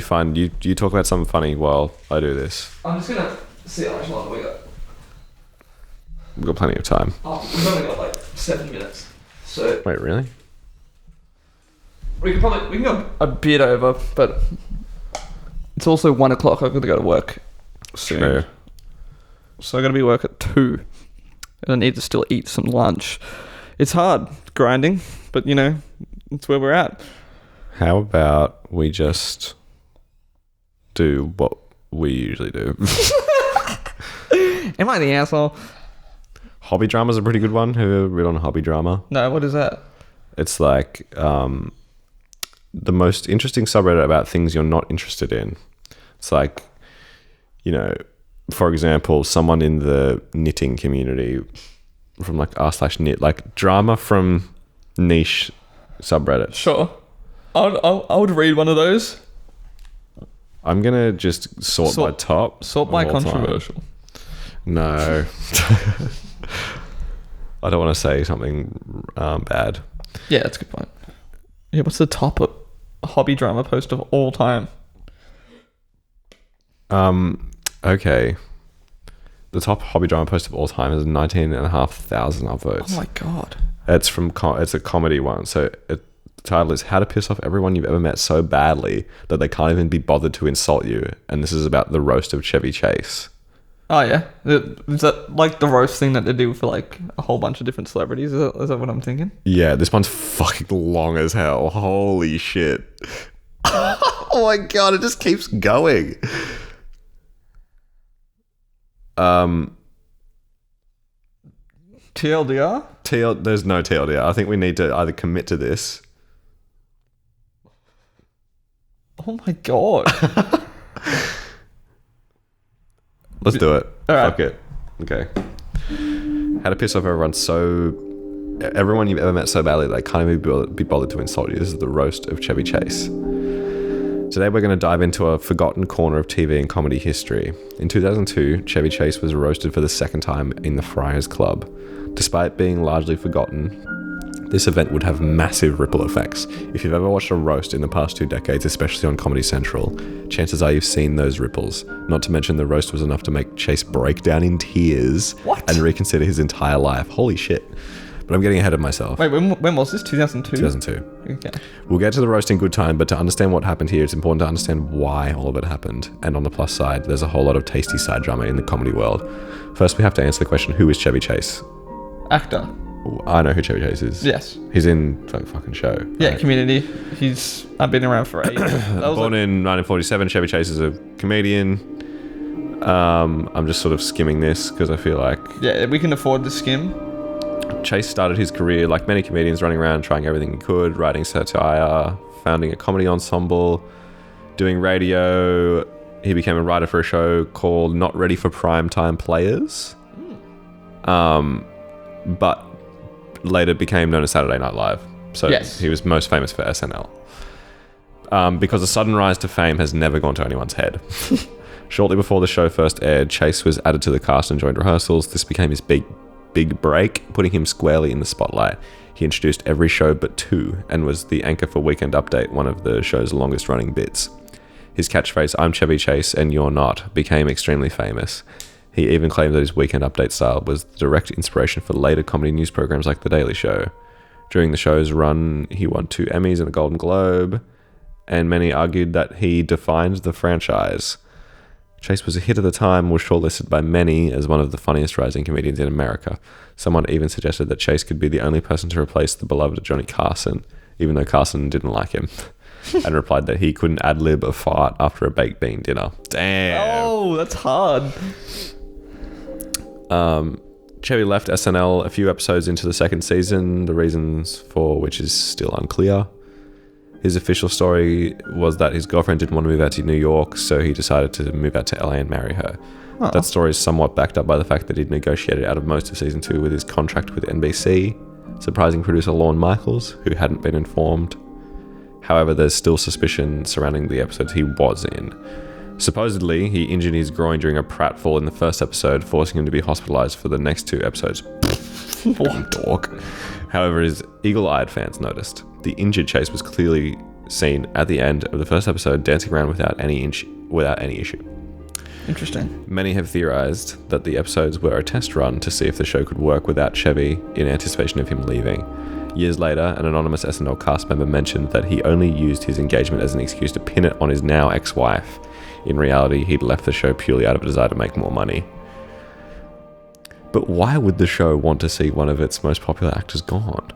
talk about something funny while I do this. I'm just gonna see how much longer we got. We've got plenty of time. Oh, we've only got like 7 minutes, so Wait, really? we can go a bit over, but it's also 1 o'clock. I've got to go to work soon, True. so I got to be work at 2, and I need to still eat some lunch. It's hard grinding, but you know, it's where we're at. How about we just do what we usually do? Am I the asshole? Hobby drama's a pretty good one. Have you ever read on hobby drama? No, what is that? It's like the most interesting subreddit about things you're not interested in. It's like, you know, for example, someone in the knitting community from like r/knit, like drama from niche subreddits. Sure. I would read one of those. I'm gonna just sort by top. Sort of by all time. controversial. No. I don't want to say something bad. Yeah, that's a good point. Yeah, what's the top hobby drama post of all time? Okay. The top hobby drama post of all time has 19,500 upvotes. Oh my god. It's it's a comedy one. So the title is How to Piss Off Everyone You've Ever Met So Badly That They Can't Even Be Bothered to Insult You. And this is about the roast of Chevy Chase. Oh yeah, is that like the roast thing that they do for like a whole bunch of different celebrities? Is that what I'm thinking? Yeah, this one's fucking long as hell. Holy shit. Oh my god, it just keeps going. TLDR? There's no TLDR. I think we need to either commit to this. Oh my god. Let's do it. All right. Fuck it. Okay. How to piss off everyone you've ever met so badly that they can't even be bothered to insult you. This is the roast of Chevy Chase. Today we're going to dive into a forgotten corner of TV and comedy history. In 2002, Chevy Chase was roasted for the second time in the Friars Club. Despite being largely forgotten, this event would have massive ripple effects. If you've ever watched a roast in the past 2 decades, especially on Comedy Central, chances are you've seen those ripples. Not to mention the roast was enough to make Chase break down in tears and reconsider his entire life. Holy shit. But I'm getting ahead of myself. Wait, when was this? 2002? 2002. Okay. We'll get to the roast in good time, but to understand what happened here, it's important to understand why all of it happened. And on the plus side, there's a whole lot of tasty side drama in the comedy world. First, we have to answer the question, who is Chevy Chase? Actor. Ooh, I know who Chevy Chase is. Yes. He's in fucking show. Yeah, right? Community. I've been around for 8 years. Born in 1947, Chevy Chase is a comedian. I'm just sort of skimming this because I feel like... Yeah, we can afford to skim. Chase started his career like many comedians, running around trying everything he could, writing satire, founding a comedy ensemble, doing radio. He became a writer for a show called Not Ready for Primetime Players. But later became known as Saturday Night Live. So yes. He was most famous for SNL. Because a sudden rise to fame has never gone to anyone's head. Shortly before the show first aired, Chase was added to the cast and joined rehearsals. This became his big break, putting him squarely in the spotlight. He introduced every show but 2 and was the anchor for Weekend Update, one of the show's longest running bits. His catchphrase, "I'm Chevy Chase and you're not," became extremely famous. He even claimed that his Weekend Update style was the direct inspiration for later comedy news programs like The Daily Show. During the show's run, he won 2 Emmys and a Golden Globe, and many argued that he defined the franchise. Chase was a hit at the time and was shortlisted by many as one of the funniest rising comedians in America. Someone even suggested that Chase could be the only person to replace the beloved Johnny Carson, even though Carson didn't like him, and replied that he couldn't ad-lib a fart after a baked bean dinner. Damn. Oh, that's hard. Chevy left SNL a few episodes into the second season, the reasons for which is still unclear. His official story was that his girlfriend didn't want to move out to New York, so he decided to move out to LA and marry her. Oh. That story is somewhat backed up by the fact that he'd negotiated out of most of season 2 with his contract with NBC, surprising producer Lorne Michaels, who hadn't been informed. However, there's still suspicion surrounding the episodes he was in. Supposedly, he injured his groin during a pratfall in the first episode, forcing him to be hospitalized for the next 2 episodes. What? Dork. However, his eagle-eyed fans noticed. The injured Chase was clearly seen at the end of the first episode dancing around without any issue. Interesting. Many have theorized that the episodes were a test run to see if the show could work without Chevy in anticipation of him leaving. Years later, an anonymous SNL cast member mentioned that he only used his engagement as an excuse to pin it on his now ex-wife. In reality, he'd left the show purely out of a desire to make more money. But why would the show want to see one of its most popular actors gone?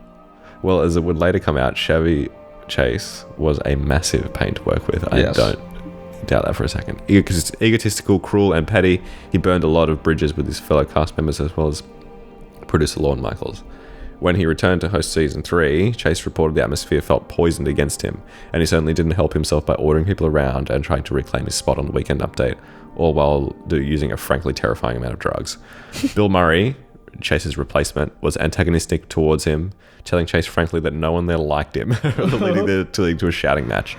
Well, as it would later come out, Chevy Chase was a massive pain to work with. I don't doubt that for a second. Egotistical, cruel, and petty, he burned a lot of bridges with his fellow cast members as well as producer Lorne Michaels. When he returned to host season 3, Chase reported the atmosphere felt poisoned against him, and he certainly didn't help himself by ordering people around and trying to reclaim his spot on the Weekend Update, all while using a frankly terrifying amount of drugs. Bill Murray, Chase's replacement, was antagonistic towards him, telling Chase frankly that no one there liked him, leading to a shouting match.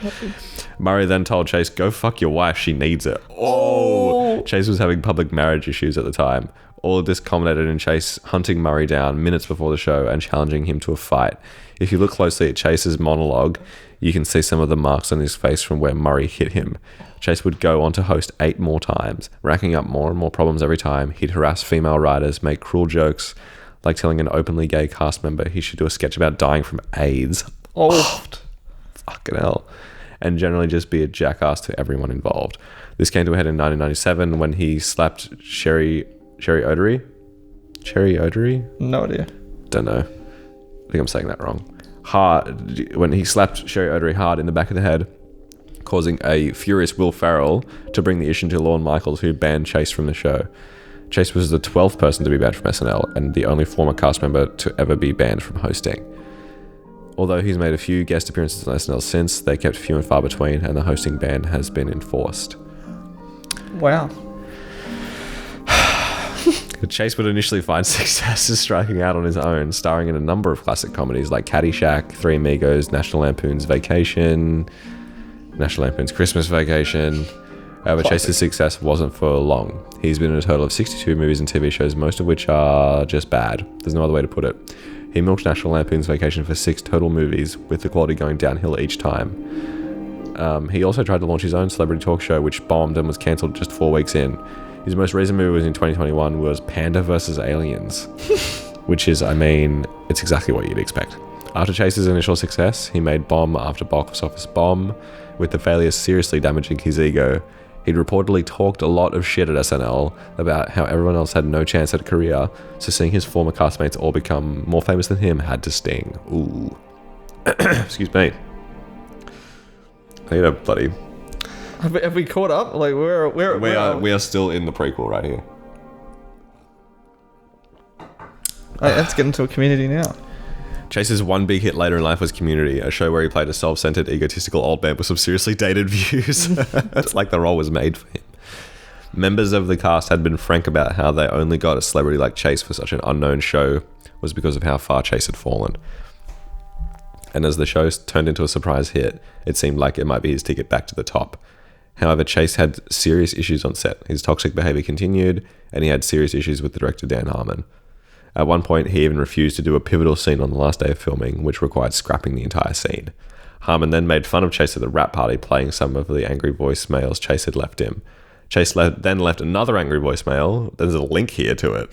Murray then told Chase, "Go fuck your wife, she needs it." Oh! Chase was having public marriage issues at the time. All of this culminated in Chase hunting Murray down minutes before the show and challenging him to a fight. If you look closely at Chase's monologue, you can see some of the marks on his face from where Murray hit him. Chase would go on to host 8 more times, racking up more and more problems every time. He'd harass female writers, make cruel jokes, like telling an openly gay cast member he should do a sketch about dying from AIDS. Oh, fucking hell. And generally just be a jackass to everyone involved. This came to a head in 1997 when he slapped Sherry Odery? No idea. Don't know. I think I'm saying that wrong. When he slapped Sherry Odery hard in the back of the head, causing a furious Will Ferrell to bring the issue to Lorne Michaels, who banned Chase from the show. Chase was the 12th person to be banned from SNL and the only former cast member to ever be banned from hosting. Although he's made a few guest appearances on SNL since, they kept few and far between, and the hosting ban has been enforced. Wow. Chase would initially find success as striking out on his own, starring in a number of classic comedies like Caddyshack, Three Amigos, National Lampoon's Vacation, National Lampoon's Christmas Vacation. However, Chase's success wasn't for long. He's been in a total of 62 movies and TV shows, most of which are just bad. There's no other way to put it. He milked National Lampoon's Vacation for 6 total movies, with the quality going downhill each time. He also tried to launch his own celebrity talk show, which bombed and was cancelled just 4 weeks in. His most recent movie was in 2021 was Panda vs. Aliens, which is, it's exactly what you'd expect. After Chase's initial success, he made bomb after box office bomb, with the failure seriously damaging his ego. He'd reportedly talked a lot of shit at SNL about how everyone else had no chance at a career, so seeing his former castmates all become more famous than him had to sting. Ooh. Excuse me. I need a bloody... Have we caught up? Like, we are still in the prequel right here. Let's get into a Community now. Chase's one big hit later in life was Community, a show where he played a self-centered, egotistical old man with some seriously dated views. It's like the role was made for him. Members of the cast had been frank about how they only got a celebrity like Chase for such an unknown show was because of how far Chase had fallen. And as the show turned into a surprise hit, it seemed like it might be his ticket back to the top. However, Chase had serious issues on set. His toxic behavior continued, and he had serious issues with the director Dan Harmon. At one point, he even refused to do a pivotal scene on the last day of filming, which required scrapping the entire scene. Harmon then made fun of Chase at the rap party, playing some of the angry voicemails Chase had left him. Chase then left another angry voicemail. There's a link here to it.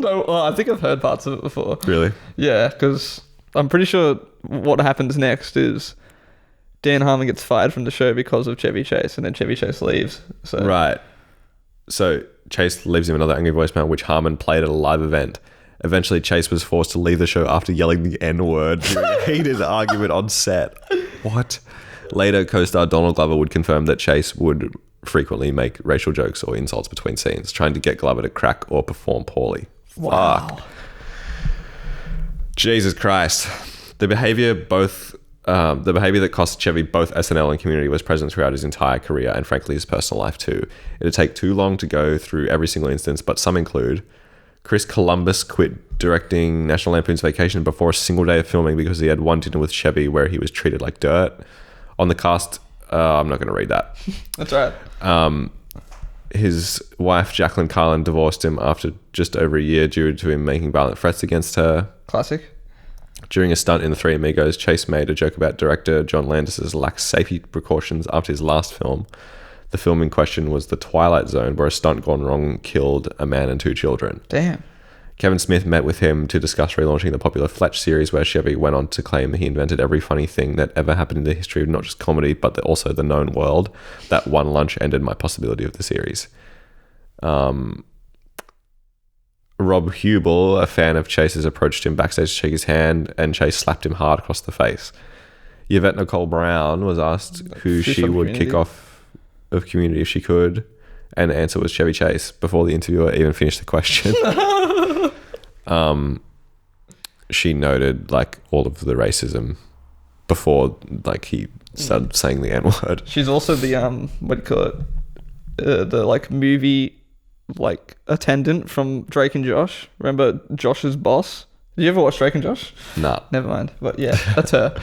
No, I think I've heard parts of it before. Really? Yeah, because I'm pretty sure what happens next is Dan Harmon gets fired from the show because of Chevy Chase, and then Chevy Chase leaves. So. Right. So Chase leaves him another angry voicemail, which Harmon played at a live event. Eventually, Chase was forced to leave the show after yelling the N-word during a heated argument on set. What? Later, co-star Donald Glover would confirm that Chase would frequently make racial jokes or insults between scenes, trying to get Glover to crack or perform poorly. Wow. Fuck. Jesus Christ. The behavior that cost Chevy both SNL and Community was present throughout his entire career and frankly his personal life too. It'd take too long to go through every single instance, but some include Chris Columbus quit directing National Lampoon's Vacation before a single day of filming because he had one dinner with Chevy where he was treated like dirt. On the cast, I'm not going to read that. That's right. His wife, Jacqueline Carlin, divorced him after just over a year due to him making violent threats against her. Classic. During a stunt in The Three Amigos, Chase made a joke about director John Landis's lax safety precautions after his last film. The film in question was The Twilight Zone, where a stunt gone wrong killed a man and 2 children. Damn. Kevin Smith met with him to discuss relaunching the popular Fletch series, where Chevy went on to claim he invented every funny thing that ever happened in the history of not just comedy, but also the known world. That one lunch ended my possibility of the series. Rob Hubel, a fan of Chase's, approached him backstage to shake his hand, and Chase slapped him hard across the face. Yvette Nicole Brown was asked who she would kick off of Community if she could, and the answer was Chevy Chase before the interviewer even finished the question. She noted like all of the racism before like he started saying the N-word. She's also the what do you call it? The like movie like attendant from Drake and Josh. Remember Josh's boss? Did you ever watch Drake and Josh? Nah. Never mind. But yeah, that's her.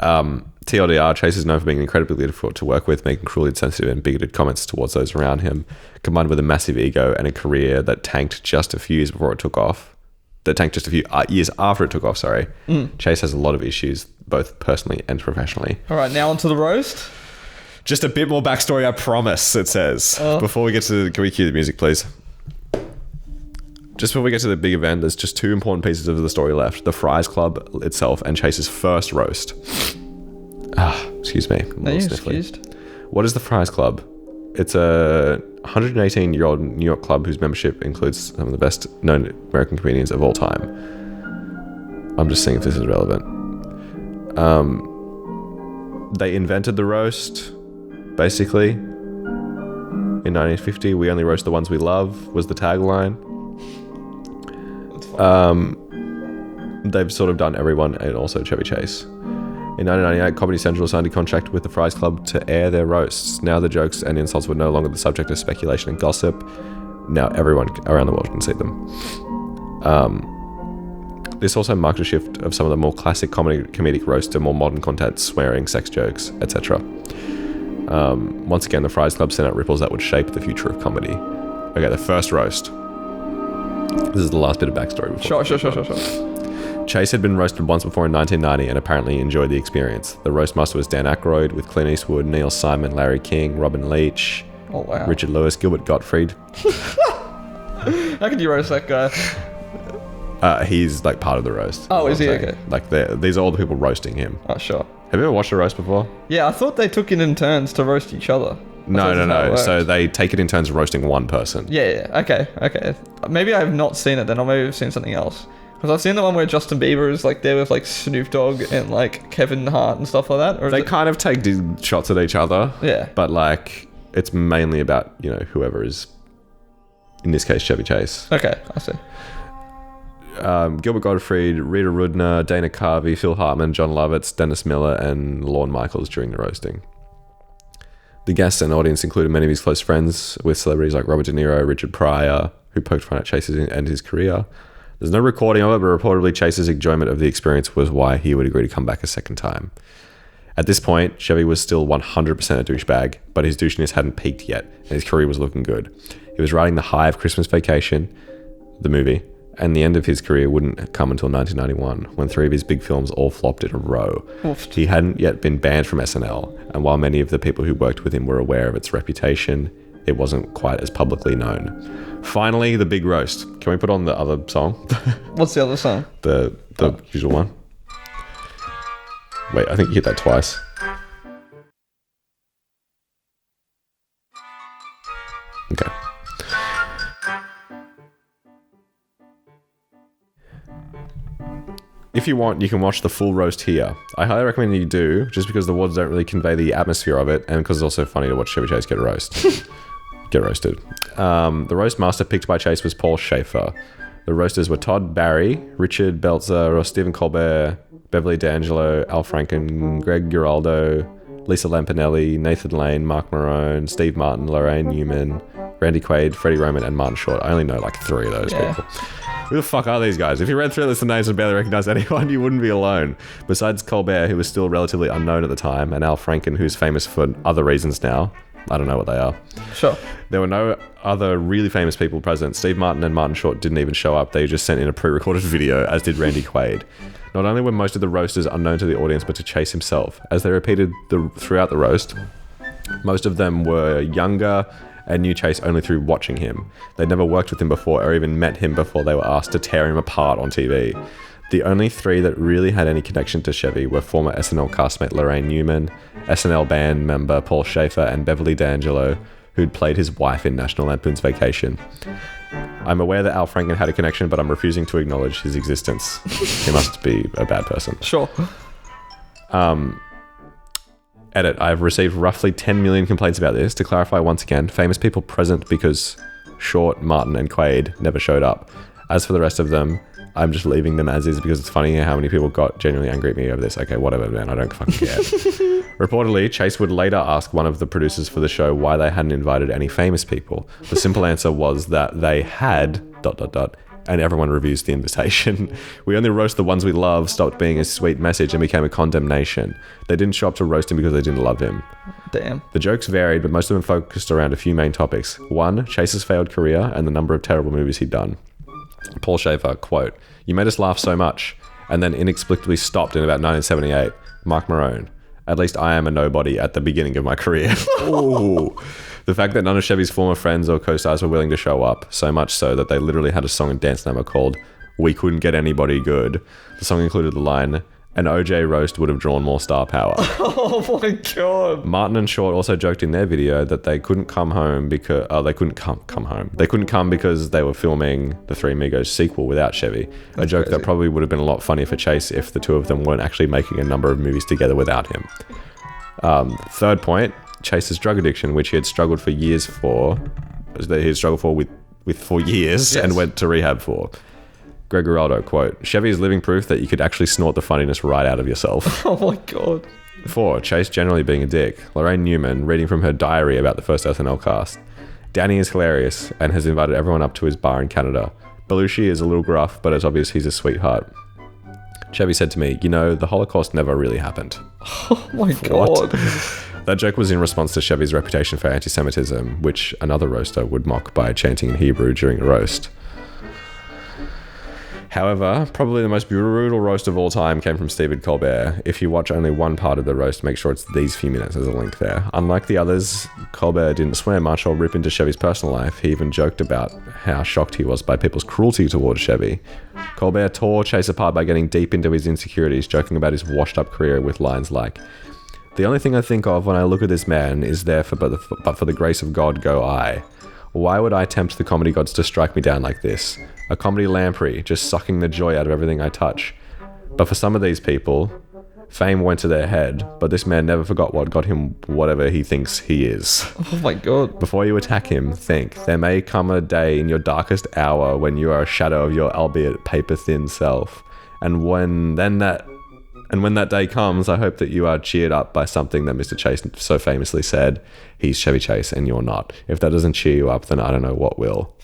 TLDR, Chase is known for being incredibly difficult to work with, making cruelly insensitive and bigoted comments towards those around him, combined with a massive ego and a career that tanked just a few years before it took off. That tanked just a few years after it took off, sorry. Chase has a lot of issues, both personally and professionally. All right, now onto the roast. Just a bit more backstory, I promise, it says. Before we get to... Can we cue the music, please? Just before we get to the big event, there's just 2 important pieces of the story left. The Fries Club itself and Chase's first roast. Excuse me. No, you're excused. What is the Fries Club? It's a 118-year-old New York club whose membership includes some of the best known American comedians of all time. I'm just seeing if this is relevant. They invented the roast, basically. in 1950. We only roast the ones we love was the tagline. They've sort of done everyone, and also Chevy Chase. In 1998, Comedy Central signed a contract with the Fries Club to air their roasts. Now the jokes and insults were no longer the subject of speculation and gossip. Now everyone around the world can see them. This also marked a shift of some of the more classic comedic roasts to more modern content, swearing, sex jokes, etc. Once again, the Fries Club sent out ripples that would shape the future of comedy. Okay, the first roast. This is the last bit of backstory. Sure. Chase had been roasted once before in 1990 and apparently enjoyed the experience. The roast master was Dan Aykroyd, with Clint Eastwood, Neil Simon, Larry King, Robin Leach, Richard Lewis, Gilbert Gottfried. How could you roast that guy? He's like part of the roast. Oh, is he? Okay. Like these are all the people roasting him. Oh, sure. Have you ever watched a roast before? Yeah, I thought they took it in turns to roast each other. No. So they take it in turns roasting one person. Yeah. Okay. Maybe I have not seen it then, or maybe I've seen something else. Because I've seen the one where Justin Bieber is like there with like Snoop Dogg and like Kevin Hart and stuff like that. Or they kind of take shots at each other. Yeah. But like it's mainly about, whoever is, in this case, Chevy Chase. Okay, I see. Gilbert Gottfried, Rita Rudner, Dana Carvey, Phil Hartman, John Lovitz, Dennis Miller, and Lorne Michaels during the roasting. The guests and audience included many of his close friends, with celebrities like Robert De Niro, Richard Pryor, who poked fun at Chase's and his career. There's no recording of it, but reportedly Chase's enjoyment of the experience was why he would agree to come back a second time. At this point, Chevy was still 100% a douchebag, but his douchiness hadn't peaked yet, and his career was looking good. He was riding the high of Christmas Vacation, the movie, and the end of his career wouldn't come until 1991, when 3 of his big films all flopped in a row. Oofed. He hadn't yet been banned from SNL, and while many of the people who worked with him were aware of its reputation, it wasn't quite as publicly known. Finally, the big roast. Can we put on the other song? What's the other song? The usual one. Wait, I think you hit that twice. Okay. If you want, you can watch the full roast here. I highly recommend you do, just because the words don't really convey the atmosphere of it, and because it's also funny to watch Chevy Chase get roasted. The roast master picked by Chase was Paul Schaefer. The roasters were Todd Barry, Richard Belzer, Stephen Colbert, Beverly D'Angelo, Al Franken, Greg Giraldo, Lisa Lampanelli, Nathan Lane, Mark Marone, Steve Martin, Lorraine Newman, Randy Quaid, Freddie Roman, and Martin Short. I only know like 3 of those people. Who the fuck are these guys? If you read through this names and barely recognize anyone, you wouldn't be alone. Besides Colbert, who was still relatively unknown at the time, and Al Franken, who's famous for other reasons now. I don't know what they are. Sure. There were no other really famous people present. Steve Martin and Martin Short didn't even show up. They just sent in a pre-recorded video, as did Randy Quaid. Not only were most of the roasters unknown to the audience, but to Chase himself. As they repeated throughout the roast, most of them were younger and knew Chase only through watching him. They'd never worked with him before or even met him before they were asked to tear him apart on TV. The only 3 that really had any connection to Chevy were former SNL castmate Lorraine Newman, SNL band member Paul Schaefer, and Beverly D'Angelo, who'd played his wife in National Lampoon's Vacation. I'm aware that Al Franken had a connection, but I'm refusing to acknowledge his existence. He must be a bad person. Sure. Edit. I've received roughly 10 million complaints about this. To clarify once again, famous people present because Short, Martin, and Quaid never showed up. As for the rest of them, I'm just leaving them as is because it's funny how many people got genuinely angry at me over this. Okay, whatever, man. I don't fucking care. Reportedly, Chase would later ask one of the producers for the show why they hadn't invited any famous people. The simple answer was that they had ... and everyone reviews the invitation. We only roast the ones we love stopped being a sweet message and became a condemnation. They didn't show up to roast him because they didn't love him. Damn. The jokes varied, but most of them focused around a few main topics. 1, Chase's failed career and the number of terrible movies he'd done. Paul Schaefer, quote, "You made us laugh so much," and then inexplicably stopped in about 1978. Mark Marone, "At least I am a nobody at the beginning of my career." Ooh. The fact that none of Chevy's former friends or co-stars were willing to show up, so much so that they literally had a song and dance number called "We Couldn't Get Anybody Good." The song included the line, "An OJ roast would have drawn more star power." Oh my god. Martin and Short also joked in their video that they couldn't come home because they couldn't come because they were filming the Three Amigos sequel without Chevy. A joke that probably would have been a lot funnier for Chase if the two of them weren't actually making a number of movies together without him. Third point, Chase's drug addiction, which he had struggled for years for years and went to rehab for. Greg Giraldo, quote, Chevy is living proof that you could actually snort the funniness right out of yourself. Oh my God. 4. Chase generally being a dick. Lorraine Newman, reading from her diary about the first SNL cast. Danny is hilarious and has invited everyone up to his bar in Canada. Belushi is a little gruff, but it's obvious he's a sweetheart. Chevy said to me, the Holocaust never really happened. Oh my God. That joke was in response to Chevy's reputation for anti-Semitism, which another roaster would mock by chanting in Hebrew during a roast. However, probably the most brutal roast of all time came from Stephen Colbert. If you watch only one part of the roast, make sure it's these few minutes. There's a link there. Unlike the others, Colbert didn't swear much or rip into Chevy's personal life. He even joked about how shocked he was by people's cruelty towards Chevy. Colbert tore Chase apart by getting deep into his insecurities, joking about his washed-up career with lines like, "The only thing I think of when I look at this man is there but for the grace of God go I. Why would I tempt the comedy gods to strike me down like this? A comedy lamprey, just sucking the joy out of everything I touch. But for some of these people, fame went to their head, but this man never forgot what got him whatever he thinks he is." Oh my God. Before you attack him, think, there may come a day in your darkest hour when you are a shadow of your albeit paper-thin self. And when that day comes, I hope that you are cheered up by something that Mr. Chase so famously said, he's Chevy Chase and you're not. If that doesn't cheer you up, then I don't know what will.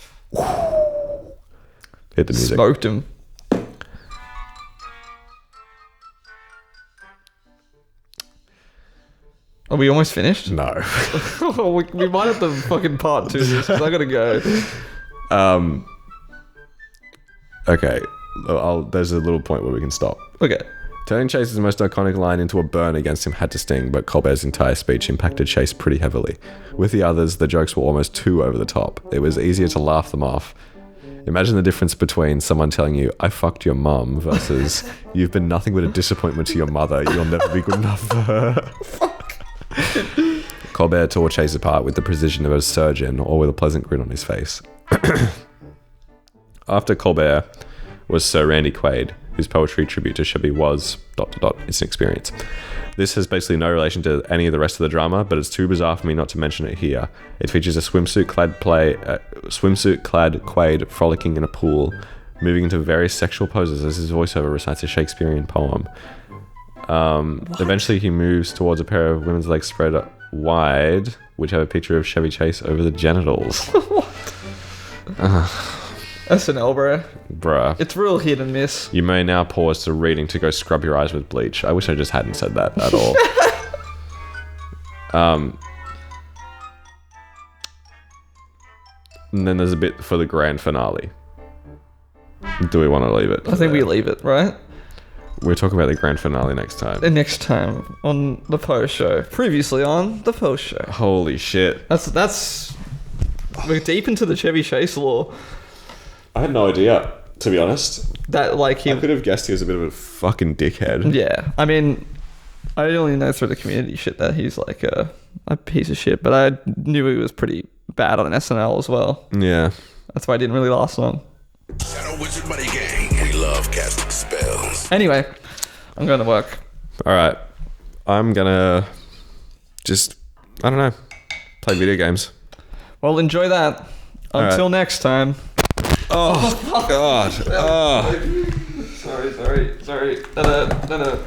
Hit the music. Smoked him. Are we almost finished? No. we might have to fucking part 2 this, because I gotta go. Okay. There's a little point where we can stop. Okay. Turning Chase's most iconic line into a burn against him had to sting, but Colbert's entire speech impacted Chase pretty heavily. With the others, the jokes were almost too over the top. It was easier to laugh them off. Imagine the difference between someone telling you, I fucked your mum, versus you've been nothing but a disappointment to your mother. You'll never be good enough for her. Fuck. Colbert tore Chase apart with the precision of a surgeon or with a pleasant grin on his face. After Colbert was Sir Randy Quaid, whose poetry tribute to Chevy was ... It's an experience. This has basically no relation to any of the rest of the drama, but it's too bizarre for me not to mention it here. It features a swimsuit-clad Quaid frolicking in a pool, moving into various sexual poses as his voiceover recites a Shakespearean poem. Eventually he moves towards a pair of women's legs spread wide, which have a picture of Chevy Chase over the genitals. SNL, bro. Bruh. It's real hit and miss. You may now pause the reading to go scrub your eyes with bleach. I wish I just hadn't said that at all. And then there's a bit for the grand finale. Do we want to leave it? I think we leave it, right? We're talking about the grand finale next time. And next time on the post show. Previously on the post show. Holy shit. That's we're deep into the Chevy Chase lore. I had no idea, to be honest. That like I could have guessed he was a bit of a fucking dickhead. Yeah, I mean, I only know through the community shit that he's like a piece of shit, but I knew he was pretty bad on SNL as well. Yeah. That's why it didn't really last long. Shadow Wizard Money Gang. We love casting spells. Anyway, I'm going to work. All right. I'm going to just, I don't know, play video games. Well, enjoy that. Until next time. Oh, God. Oh. Sorry. No.